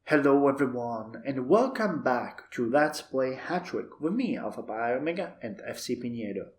Hello everyone, and welcome back to Let's Play Hattrick with me, SAPPHIRE Omega and FC Pigneto.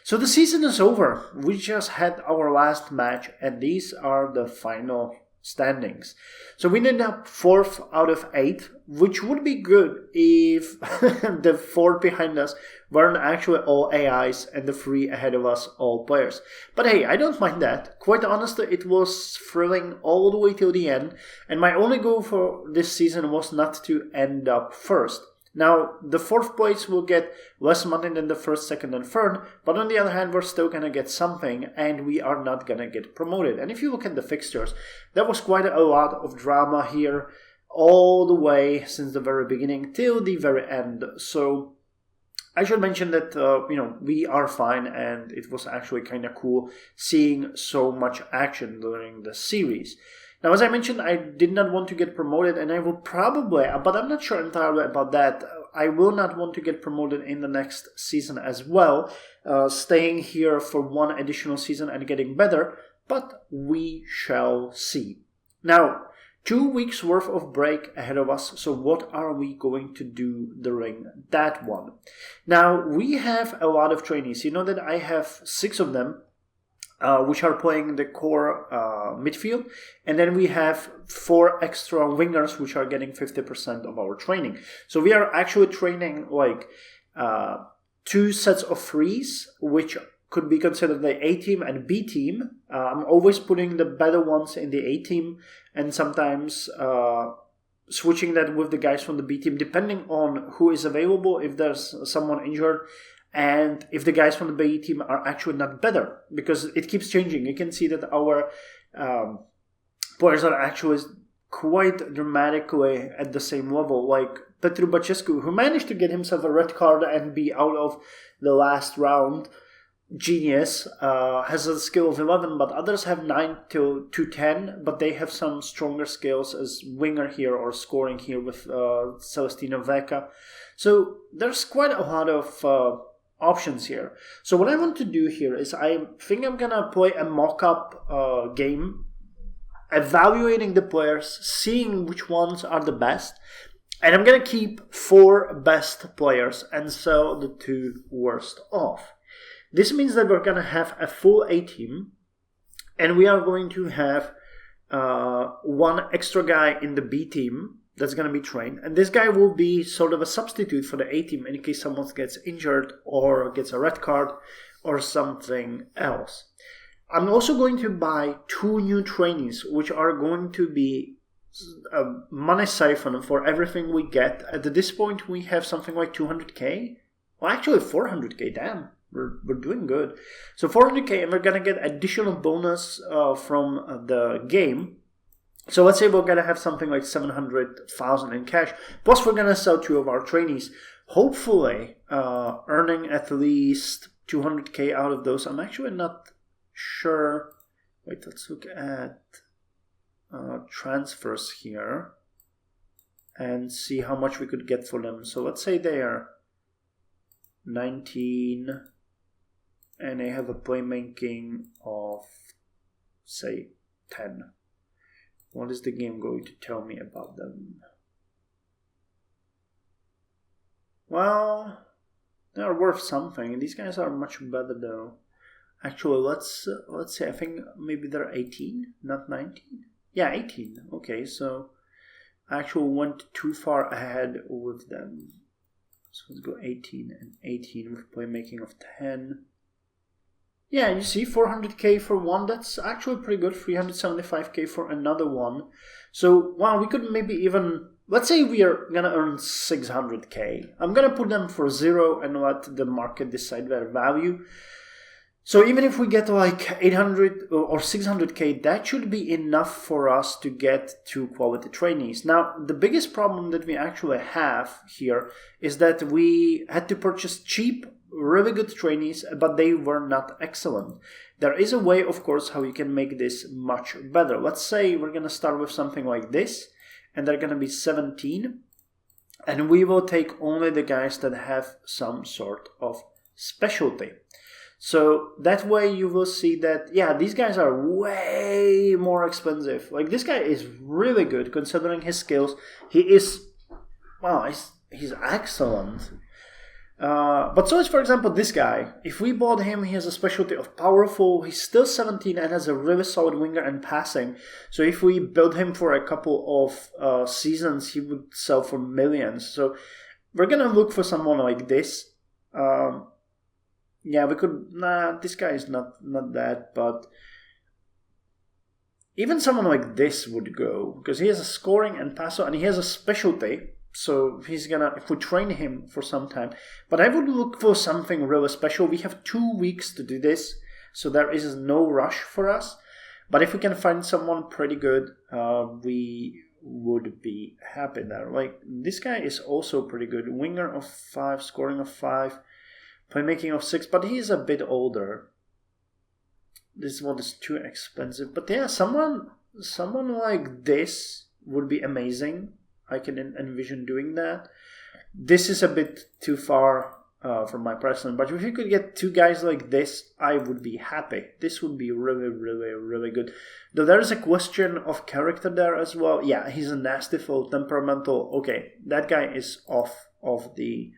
So the season is over. We just had our last match, and these are the final standings. So we ended up 4th out of 8, which would be good if the 4 behind us weren't actually all AIs and the 3 ahead of us all players. But hey, I don't mind that. Quite honestly, it was thrilling all the way till the end, and my only goal for this season was not to end up first. Now, the 4th place will get less money than the 1st, 2nd, and 3rd, but on the other hand, we're still gonna get something, and we are not gonna get promoted. And if you look at the fixtures, there was quite a lot of drama here, all the way since the very beginning till the very end. So I should mention that, we are fine, and it was actually kind of cool seeing so much action during the series. Now, as I mentioned, I did not want to get promoted, and I will probably, but I'm not sure entirely about that, I will not want to get promoted in the next season as well, staying here for one additional season and getting better, but we shall see. Now, 2 weeks worth of break ahead of us, so what are we going to do during that one? Now, we have a lot of trainees. You know that I have 6 of them, which are playing the core midfield, and then we have 4 extra wingers which are getting 50% of our training. So we are actually training like 2 sets of 3s, which could be considered the A team and B team. I'm always putting the better ones in the A team, and sometimes switching that with the guys from the B team, depending on who is available, if there's someone injured, and if the guys from the B team are actually not better, because it keeps changing. You can see that our players are actually quite dramatically at the same level, like Petru Bacescu, who managed to get himself a red card and be out of the last round. Genius, has a skill of 11, but others have 9 to 10, but they have some stronger skills as winger here or scoring here with Celestino Veka. So there's quite a lot of options here. So what I want to do here is I think I'm gonna play a mock-up game, evaluating the players, seeing which ones are the best, and I'm gonna keep 4 best players and sell the 2 worst off. This means that we're gonna have a full A team, and we are going to have 1 extra guy in the B team that's going to be trained, and this guy will be sort of a substitute for the A team in case someone gets injured or gets a red card or something else. I'm also going to buy 2 new trainees, which are going to be a money siphon for everything we get. At this point, we have something like 200k. Well, actually 400k, damn. We're doing good. So 400k, and we're going to get additional bonus from the game. So let's say we're going to have something like 700,000 in cash. Plus we're going to sell 2 of our trainees. Hopefully earning at least 200k out of those. I'm actually not sure. Wait, let's look at transfers here and see how much we could get for them. So let's say they are 19 and they have a playmaking of, say, 10. What is the game going to tell me about them? Well, they're worth something. These guys are much better though. Actually, let's say I think maybe they're 18, not 19. Yeah, 18. Okay, so I actually went too far ahead with them. So let's go 18 and 18 with playmaking of 10. Yeah, you see, 400k for one, that's actually pretty good. 375k for another one. So, wow, we could maybe even, let's say we are going to earn 600k. I'm going to put them for 0 and let the market decide their value. So even if we get like 800 or 600k, that should be enough for us to get 2 quality trainees. Now, the biggest problem that we actually have here is that we had to purchase cheap, really good trainees, but they were not excellent. There is a way, of course, how you can make this much better. Let's say we're going to start with something like this, and they're going to be 17, and we will take only the guys that have some sort of specialty. So that way you will see that, yeah, these guys are way more expensive. Like, this guy is really good considering his skills. He is, well, he's excellent. But so is, for example, this guy. If we bought him, he has a specialty of powerful. He's still 17 and has a really solid winger and passing. So if we build him for a couple of seasons, he would sell for millions. So we're going to look for someone like this. Yeah, we could... Nah, this guy is not that, but... Even someone like this would go, because he has a scoring and passo, and he has a specialty. So he's gonna, if we train him for some time. But I would look for something really special. We have 2 weeks to do this, so there is no rush for us. But if we can find someone pretty good, we would be happy there. Like, this guy is also pretty good. Winger of 5, scoring of 5, playmaking of 6, but he's a bit older. This one is too expensive. But yeah, someone like this would be amazing. I can envision doing that. This is a bit too far from my personal, but if you could get 2 guys like this, I would be happy. This would be really, really, really good. Though there is a question of character there as well. Yeah, he's a nasty, full, temperamental. Okay, that guy is off the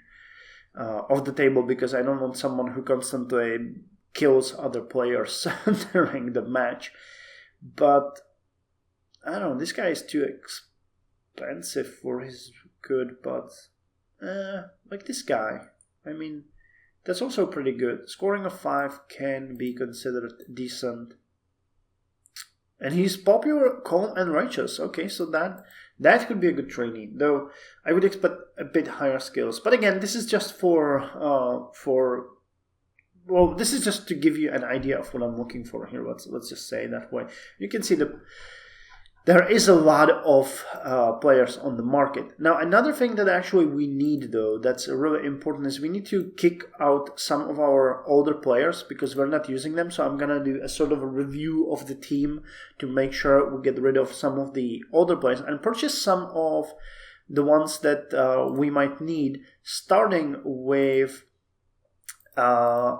table, because I don't want someone who constantly kills other players during the match. But I don't know, this guy is too expensive for his good, but like this guy, I mean, that's also pretty good. Scoring of 5 can be considered decent, and he's popular, calm, and righteous. Okay, so that could be a good trainee, though I would expect a bit higher skills. But again, this is just well, this is just to give you an idea of what I'm looking for here. Let's just say that way. You can see there is a lot of players on the market. Now, another thing that actually we need, though, that's really important, is we need to kick out some of our older players because we're not using them. So I'm going to do a sort of a review of the team to make sure we get rid of some of the older players and purchase some of the ones that we might need, starting with a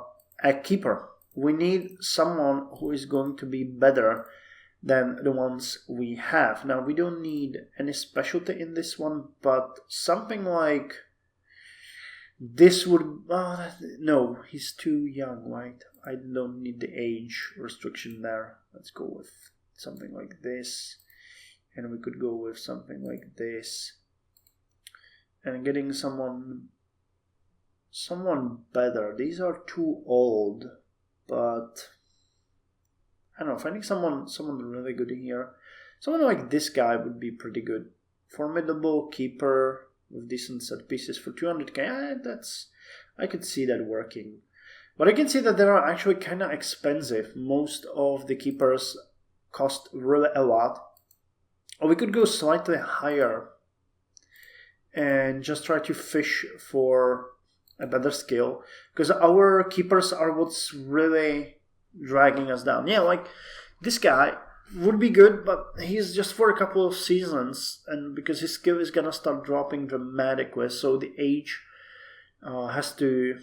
keeper. We need someone who is going to be better than the ones we have. Now, we don't need any specialty in this one, but something like this would... no, he's too young, right? I don't need the age restriction there. Let's go with something like this. And we could go with something like this. And getting someone better. These are too old, but I don't know, finding someone really good in here. Someone like this guy would be pretty good. Formidable keeper with decent set pieces for 200k. I could see that working. But I can see that they are actually kind of expensive. Most of the keepers cost really a lot. Or we could go slightly higher and just try to fish for a better skill, because our keepers are what's really dragging us down. Yeah, like this guy would be good, but he's just for a couple of seasons, and because his skill is gonna start dropping dramatically, so the age has to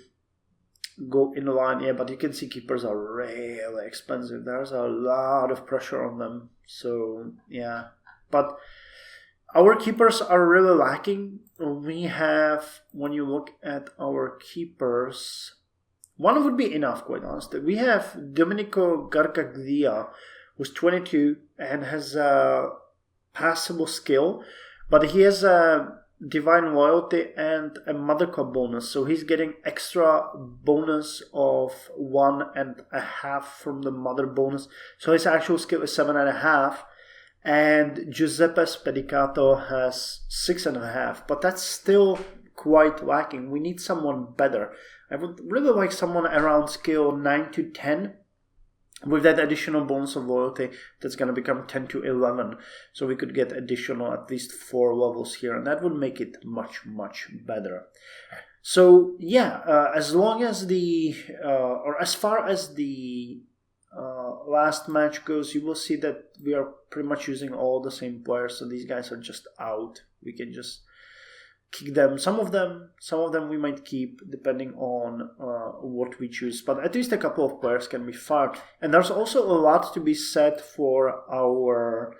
go in line. Yeah, but you can see keepers are really expensive. There's a lot of pressure on them. So yeah, but our keepers are really lacking. We have, when you look at our keepers, one would be enough, quite honestly. We have Domenico Gargaglia, who's 22 and has a passable skill, but he has a divine loyalty and a mother club bonus, so he's getting extra bonus of 1.5 from the mother bonus. So his actual skill is 7.5. And Giuseppe Spedicato has 6.5, but that's still quite lacking. We need someone better. I would really like someone around skill 9 to 10 with that additional bonus of loyalty that's going to become 10 to 11. So we could get additional at least 4 levels here, and that would make it much, much better. So yeah, as long as or as far as the last match goes, you will see that we are pretty much using all the same players, so these guys are just out. We can just kick them. Some of them we might keep depending on what we choose. But at least a couple of players can be fired. And there's also a lot to be said for our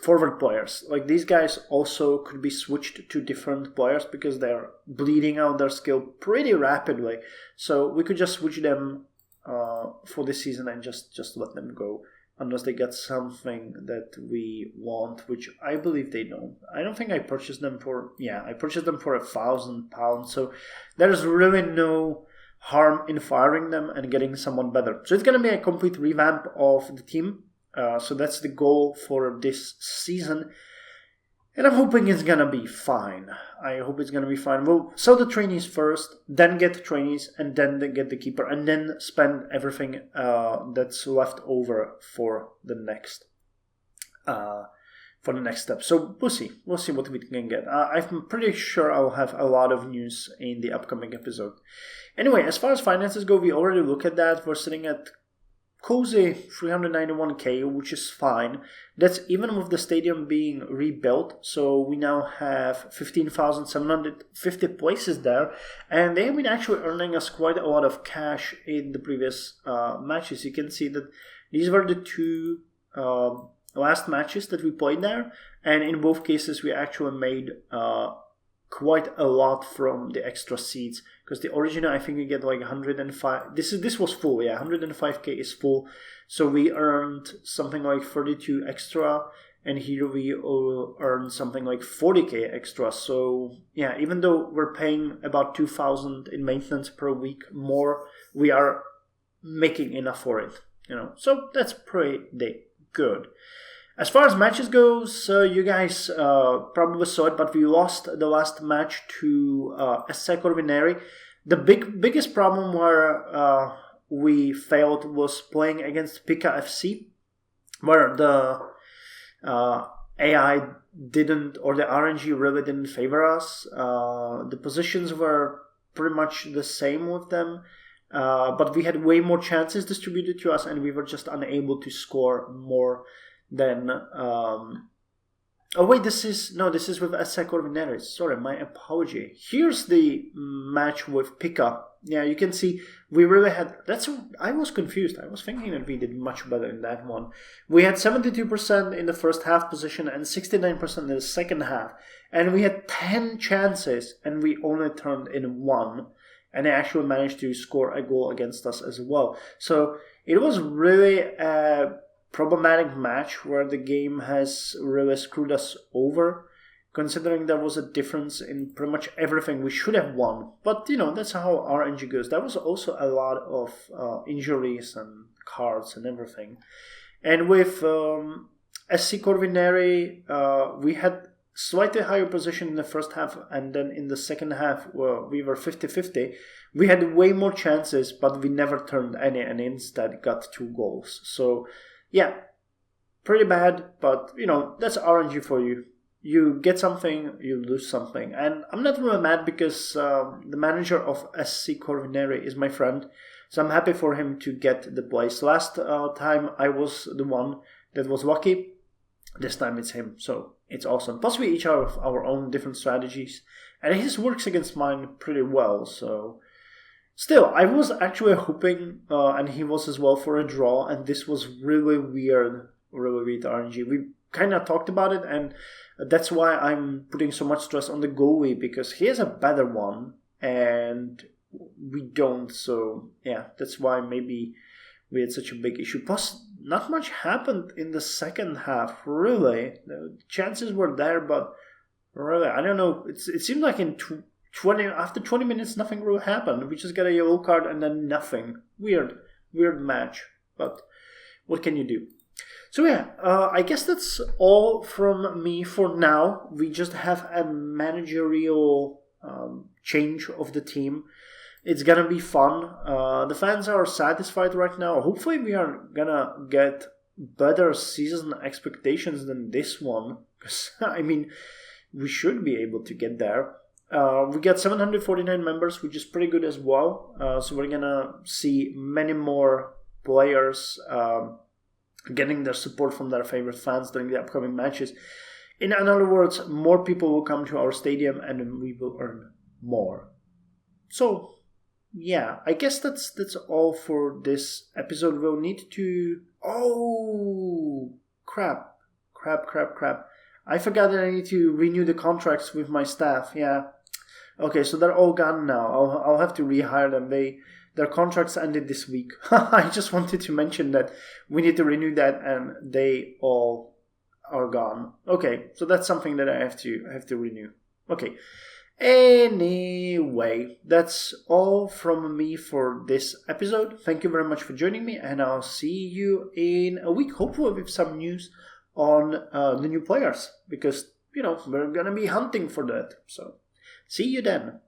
forward players. Like these guys also could be switched to different players because they're bleeding out their skill pretty rapidly. So we could just switch them for this season and just let them go. Unless they get something that we want, which I believe they don't. I don't think I purchased them for... Yeah, I purchased them for £1,000. So there's really no harm in firing them and getting someone better. So it's going to be a complete revamp of the team. So that's the goal for this season. And I'm hoping it's going to be fine. I hope it's going to be fine. We'll sell the trainees first, then get the trainees, and then get the keeper, and then spend everything that's left over for the next step. So we'll see. We'll see what we can get. I'm pretty sure I'll have a lot of news in the upcoming episode. Anyway, as far as finances go, we already look at that. We're sitting at cozy 391k, which is fine. That's even with the stadium being rebuilt. So we now have 15,750 places there, and they have been actually earning us quite a lot of cash in the previous matches. You can see that these were the two last matches that we played there, and in both cases we actually made quite a lot from the extra seats, because the original, I think we get like 105. This was full, yeah, 105k is full. So we earned something like 32 extra, and here we earned something like 40k extra. So yeah, even though we're paying about 2,000 in maintenance per week more, we are making enough for it, you know. So that's pretty good. As far as matches goes, you guys probably saw it, but we lost the last match to SC Corvineri. The biggest problem where we failed was playing against Pika FC, where the AI didn't, or the RNG really didn't favor us. The positions were pretty much the same with them, but we had way more chances distributed to us, and we were just unable to score more. Then, oh wait, this is with SC Corvineri. Sorry, my apology. Here's the match with Pika. Yeah, you can see we really had... I was confused. I was thinking that we did much better in that one. We had 72% in the first half position and 69% in the second half. And we had 10 chances and we only turned in 1. And they actually managed to score a goal against us as well. So it was really a problematic match where the game has really screwed us over, considering there was a difference in pretty much everything. We should have won, but you know, that's how RNG goes. There was also a lot of injuries and cards and everything. And with SC Corvineri, we had slightly higher position in the first half, and then in the second half, well, we were 50-50. We had way more chances, but we never turned any, and instead got 2 goals. So yeah, pretty bad, but you know, that's RNG for you. You get something, you lose something. And I'm not really mad because the manager of SC Corvineri is my friend, so I'm happy for him to get the place. Last time I was the one that was lucky. This time it's him, so it's awesome. Plus we each have our own different strategies, and his works against mine pretty well, so... Still, I was actually hoping, and he was as well, for a draw, and this was really weird RNG. We kind of talked about it, and that's why I'm putting so much stress on the goalie, because he has a better one, and we don't, so yeah, that's why maybe we had such a big issue. Plus, not much happened in the second half, really. The chances were there, but really, I don't know, it seemed like in after 20 minutes, nothing really happened. We just got a yellow card and then nothing. Weird match. But what can you do? So yeah, I guess that's all from me for now. We just have a managerial change of the team. It's gonna be fun. The fans are satisfied right now. Hopefully we are gonna get better season expectations than this one. Because, I mean, we should be able to get there. We got 749 members, which is pretty good as well. So we're gonna see many more players getting their support from their favorite fans during the upcoming matches. In other words, more people will come to our stadium and we will earn more. So, yeah, I guess that's all for this episode. We'll need to... Oh, crap. I forgot that I need to renew the contracts with my staff, yeah. Okay, so they're all gone now. I'll have to rehire them. Their contracts ended this week. I just wanted to mention that we need to renew that, and they all are gone. Okay, so that's something that I have to renew. Okay. Anyway, that's all from me for this episode. Thank you very much for joining me, and I'll see you in a week, hopefully with some news on the new players, because, we're going to be hunting for that. So, see you then.